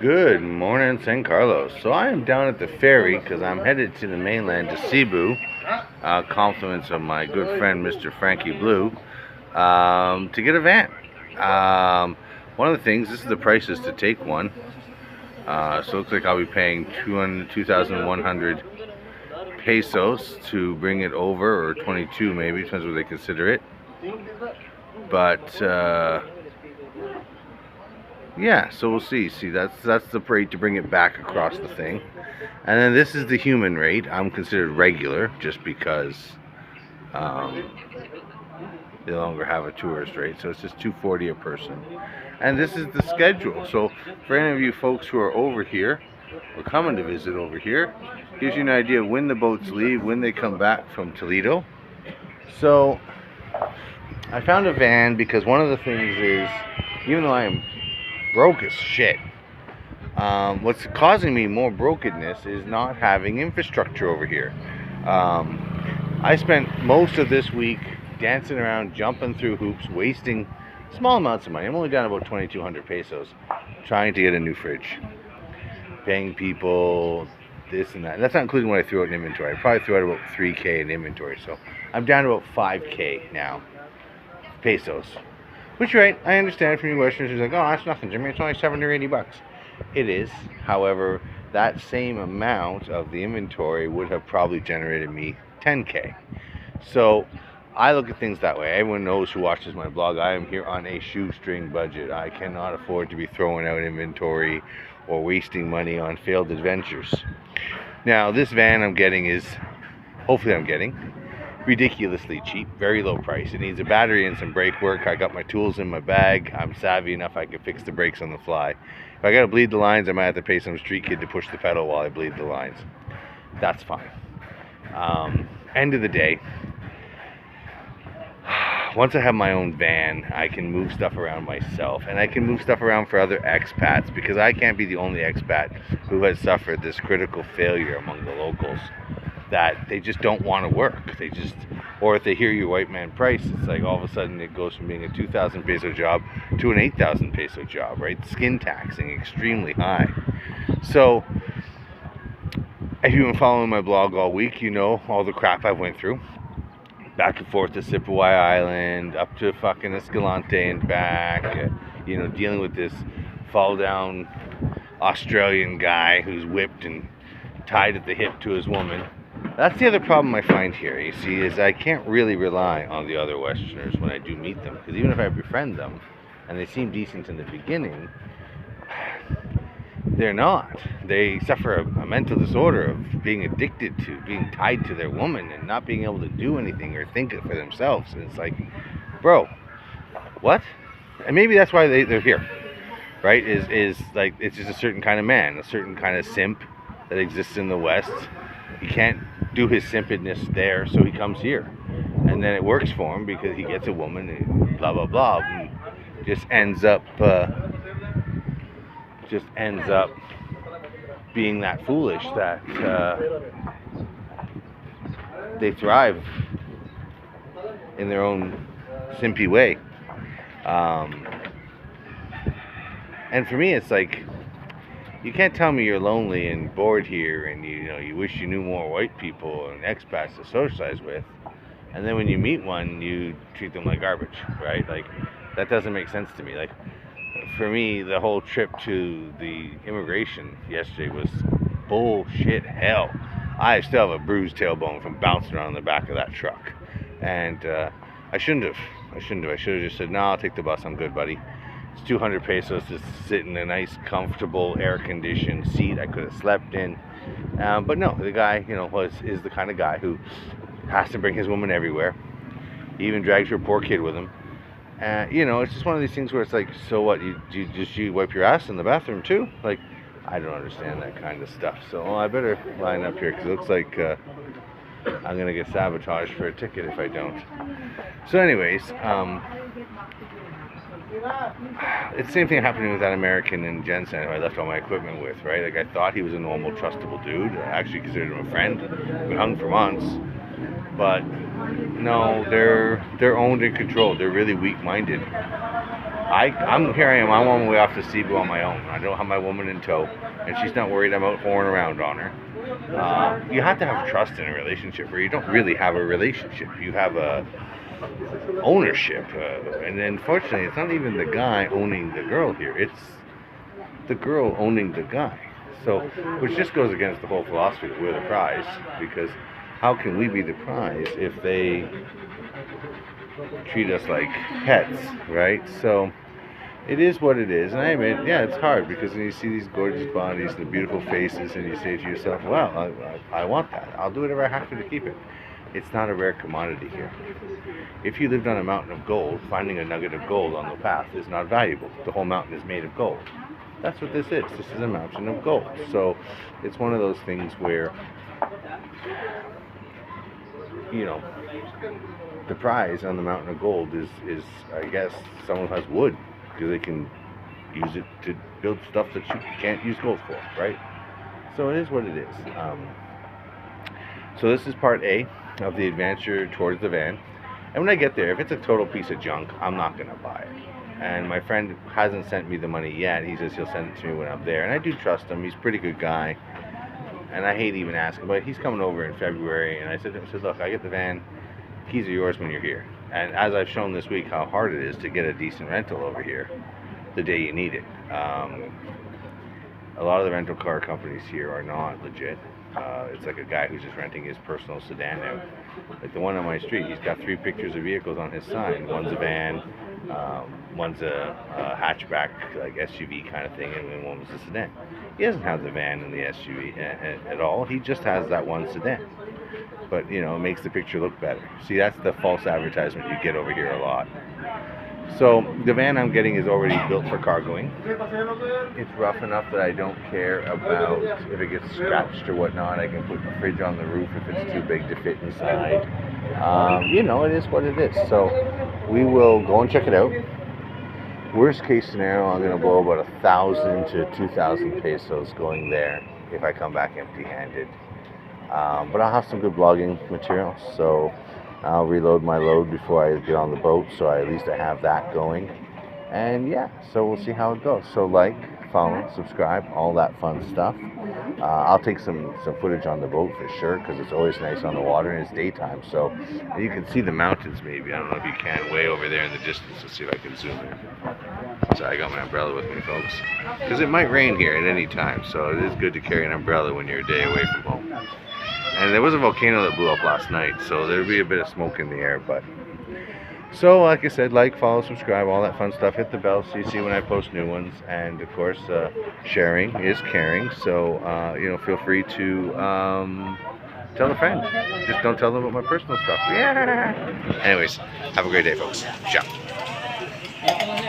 Good morning, San Carlos. So I am down at the ferry because I'm headed to the mainland to Cebu, compliments of my good friend Mr. Frankie Blue, to get a van. Um, One of the things, this is the prices to take one. So it looks like I'll be paying 2,100 pesos to bring it over, or 22 maybe, depends what they consider it. But yeah, so we'll see. See, that's the rate to bring it back across the thing. And then this is the human rate. I'm considered regular just because um, they no longer have a tourist rate. So it's just 240 a person. And this is the schedule. So for any of you folks who are over here or coming to visit over here, gives you an idea of when the boats leave, when they come back from Toledo. So I found a van because one of the things is, even though I am broke as shit, what's causing me more brokenness is not having infrastructure over here. I spent most of this week dancing around, jumping through hoops, wasting small amounts of money. I'm only down about 2,200 pesos trying to get a new fridge, paying people this and that. And that's not including what I threw out in inventory. I probably threw out about 3K in inventory, so I'm down to about 5K now, pesos. Which, right, I understand from you Westerners who's like, oh, that's nothing, Jimmy. It's only 70 or 80 bucks. It is. However, that same amount of the inventory would have probably generated me 10K. So I look at things that way. Everyone knows who watches my blog. I am here on a shoestring budget. I cannot afford to be throwing out inventory or wasting money on failed adventures. Now, this van I'm getting is, hopefully I'm getting, ridiculously cheap, very low price. It needs a battery and some brake work. I got my tools in my bag. I'm savvy enough I can fix the brakes on the fly. If I gotta bleed the lines, I might have to pay some street kid to push the pedal while I bleed the lines. That's fine. End of the day, once I have my own van, I can move stuff around myself, and I can move stuff around for other expats, because I can't be the only expat who has suffered this critical failure among the locals, that they just don't want to work. They just, or if they hear your white man price, it's like all of a sudden it goes from being a 2,000 peso job to an 8,000 peso job, right? Skin taxing extremely high. So if you've been following my blog all week, you know all the crap I went through. Back and forth to Cebu Island, up to fucking Escalante and back, dealing with this fall down Australian guy who's whipped and tied at the hip to his woman. That's the other problem I find here, you see, is I can't really rely on the other Westerners when I do meet them, because even if I befriend them and they seem decent in the beginning, they're not. They suffer a mental disorder of being addicted to being tied to their woman and not being able to do anything or think for themselves. And it's like, bro, what? And maybe that's why they're here, right? Is like, it's just a certain kind of man, a certain kind of simp that exists in the West. He can't do his simpedness there, so he comes here. And then it works for him because he gets a woman and blah, blah, blah. And just ends up being that foolish that they thrive in their own simpy way. And for me, it's like, you can't tell me you're lonely and bored here and you wish you knew more white people and expats to socialize with, and then when you meet one, you treat them like garbage, right? Like, that doesn't make sense to me. Like, for me, the whole trip to the immigration yesterday was bullshit hell. I still have a bruised tailbone from bouncing around the back of that truck. And I shouldn't have. I should have just said, no, I'll take the bus. I'm good, buddy. It's 200 pesos to sit in a nice, comfortable, air-conditioned seat I could have slept in. But no, the guy, is the kind of guy who has to bring his woman everywhere. He even drags her poor kid with him. It's just one of these things where it's like, so what? You wipe your ass in the bathroom too? Like, I don't understand that kind of stuff. So I better line up here because it looks like I'm gonna get sabotaged for a ticket if I don't. So, anyways, it's the same thing happening with that American in Jensen who I left all my equipment with, right? Like, I thought he was a normal, trustable dude. I actually considered him a friend. We hung for months, but no, they're owned and controlled. They're really weak-minded. I'm here. I am. I'm on my way off to Cebu on my own. I don't have my woman in tow, and she's not worried I'm out whoring around on her. You have to have trust in a relationship, where you don't really have a relationship. You have a ownership, and unfortunately, it's not even the guy owning the girl here. It's the girl owning the guy. So, which just goes against the whole philosophy that we're the prize, because how can we be the prize if they treat us like pets, right? So it is what it is, and I admit, yeah, it's hard, because when you see these gorgeous bodies, the beautiful faces, and you say to yourself, well, I want that. I'll do whatever I have to keep it. It's not a rare commodity here. If you lived on a mountain of gold, finding a nugget of gold on the path is not valuable. The whole mountain is made of gold. That's what this is. This is a mountain of gold. So it's one of those things where, you know, the prize on the mountain of gold is I guess someone who has wood, because they can use it to build stuff that you can't use gold for, right? So it is what it is. So this is part A of the adventure towards the van. And when I get there, if it's a total piece of junk, I'm not going to buy it. And my friend hasn't sent me the money yet. He says he'll send it to me when I'm there. And I do trust him. He's a pretty good guy. And I hate even asking, but he's coming over in February. And I said to him, look, I get the van. Keys are yours when you're here. And as I've shown this week how hard it is to get a decent rental over here the day you need it. A lot of the rental car companies here are not legit. It's like a guy who's just renting his personal sedan out. Like the one on my street, he's got 3 pictures of vehicles on his sign. One's a van, one's a hatchback, like SUV kind of thing, and then one was a sedan. He doesn't have the van and the SUV at all. He just has that one sedan. But, you know, it makes the picture look better. See, that's the false advertisement you get over here a lot. So the van I'm getting is already built for cargoing. It's rough enough that I don't care about if it gets scratched or whatnot. I can put the fridge on the roof if it's too big to fit inside. You know, it is what it is. So we will go and check it out. Worst case scenario, I'm going to blow about 1,000 to 2,000 pesos going there if I come back empty-handed. But I'll have some good blogging material, so I'll reload my load before I get on the boat, so at least I have that going. And yeah, so we'll see how it goes. So like, follow, subscribe, all that fun stuff. I'll take some footage on the boat for sure, because it's always nice on the water and it's daytime. So you can see the mountains maybe. I don't know if you can, way over there in the distance. Let's see if I can zoom in. So I got my umbrella with me, folks, because it might rain here at any time. So it is good to carry an umbrella when you're a day away from home. And there was a volcano that blew up last night, so there'll be a bit of smoke in the air. But so, like I said, like, follow, subscribe, all that fun stuff. Hit the bell so you see when I post new ones. And of course, sharing is caring. So you know, feel free to tell a friend. Just don't tell them about my personal stuff. Yeah. Anyways, have a great day, folks. Ciao.